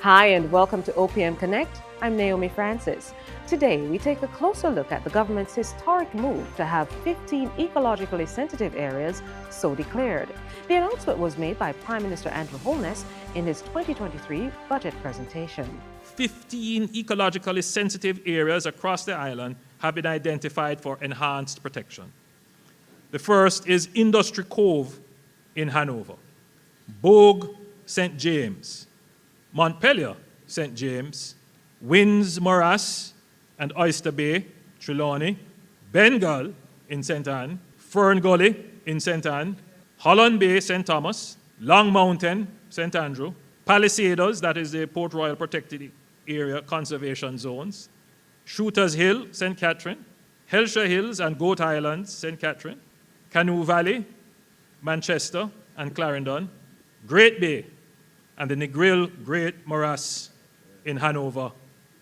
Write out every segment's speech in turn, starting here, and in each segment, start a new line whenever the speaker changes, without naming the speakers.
Hi and welcome to OPM Connect. I'm Naomi Francis. Today we take a closer look at the government's historic move to have 15 ecologically sensitive areas so declared. The announcement was made by Prime Minister Andrew Holness in his 2023 budget presentation.
15 ecologically sensitive areas across the island have been identified for enhanced protection. The first is Industry Cove in Hanover, Bogue, St. James, Montpelier, St. James, Winds Morass and Oyster Bay, Trelawney, Bengal in St. Anne, Fern Gully in St. Anne, Holland Bay, St. Thomas, Long Mountain, St. Andrew, Palisadoes, that is the Port Royal Protected Area Conservation Zones, Shooters Hill, St. Catherine, Hellshire Hills and Goat Islands, St. Catherine, Canoe Valley, Manchester and Clarendon, Great Bay, and the Negril Great Morass in Hanover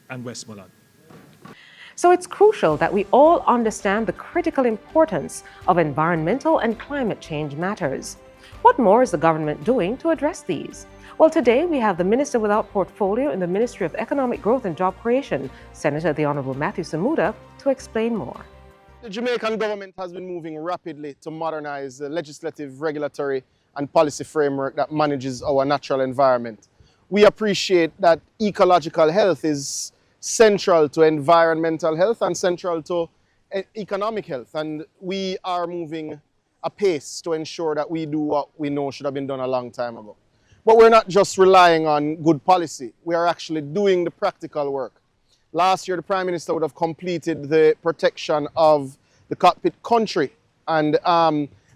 and Westmoreland.
So it's crucial that we all understand the critical importance of environmental and climate change matters. What more is the government doing to address these? Well, today we have the Minister without portfolio in the Ministry of Economic Growth and Job Creation, Senator the Honourable Matthew Samuda, to explain more.
The Jamaican government has been moving rapidly to modernize the legislative, regulatory and policy framework that manages our natural environment. We appreciate that ecological health is central to environmental health and central to economic health, and we are moving apace to ensure that we do what we know should have been done a long time ago. But we're not just relying on good policy, we are actually doing the practical work. Last year, the Prime Minister would have completed the protection of the cockpit country, and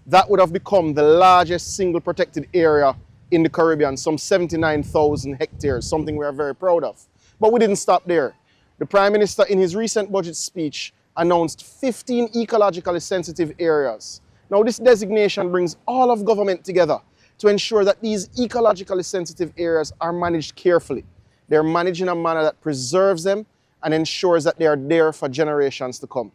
that would have become the largest single protected area in the Caribbean, some 79,000 hectares, something we are very proud of. But we didn't stop there. The Prime Minister, in his recent budget speech, announced 15 ecologically sensitive areas. Now, this designation brings all of government together to ensure that these ecologically sensitive areas are managed carefully. They're managed in a manner that preserves them and ensures that they are there for generations to come.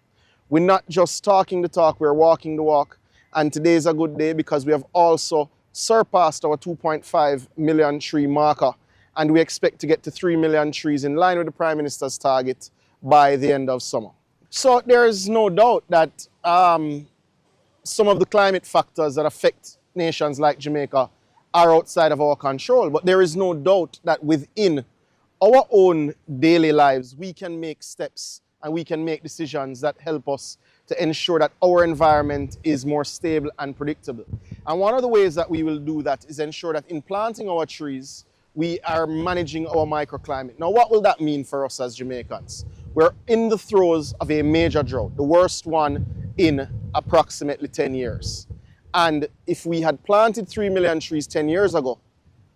We're not just talking the talk, we're walking the walk. And today is a good day because we have also surpassed our 2.5 million tree marker, and we expect to get to 3 million trees in line with the Prime Minister's target by the end of summer. So there is no doubt that some of the climate factors that affect nations like Jamaica are outside of our control, but there is no doubt that within our own daily lives we can make steps and we can make decisions that help us to ensure that our environment is more stable and predictable. And one of the ways that we will do that is ensure that in planting our trees, we are managing our microclimate. Now, what will that mean for us as Jamaicans? We're in the throes of a major drought, the worst one in approximately 10 years. And if we had planted 3 million trees 10 years ago,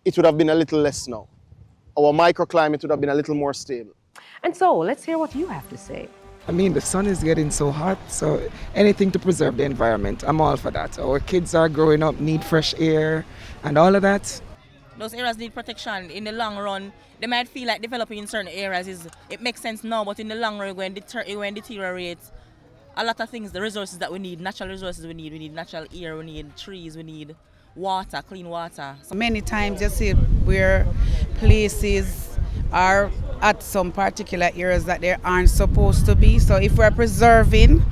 it would have been a little less now. Our microclimate would have been a little more stable.
And so, let's hear what you have to say.
I mean, the sun is getting so hot, so anything to preserve the environment, I'm all for that. Our kids are growing up, need fresh air, and all of that.
Those areas need protection. In the long run, they might feel like developing in certain areas it makes sense now, but in the long run, it will deteriorate a lot of things, the resources that we need, natural resources we need natural air, we need trees, we need water, clean water.
So many times you see where places are at some particular areas that they aren't supposed to be. So if we're preserving,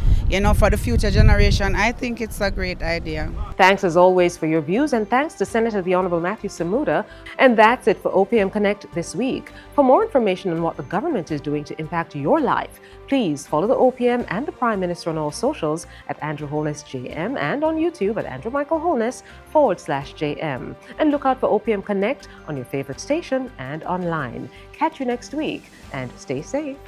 for the future generation, I think it's a great idea.
Thanks as always for your views, and thanks to Senator the Honourable Matthew Samuda. And that's it for OPM Connect this week. For more information on what the government is doing to impact your life, please follow the OPM and the Prime Minister on all socials at Andrew Holness JM and on YouTube at Andrew Michael Holness /JM. And look out for OPM Connect on your favorite station and online. Catch you next week and stay safe.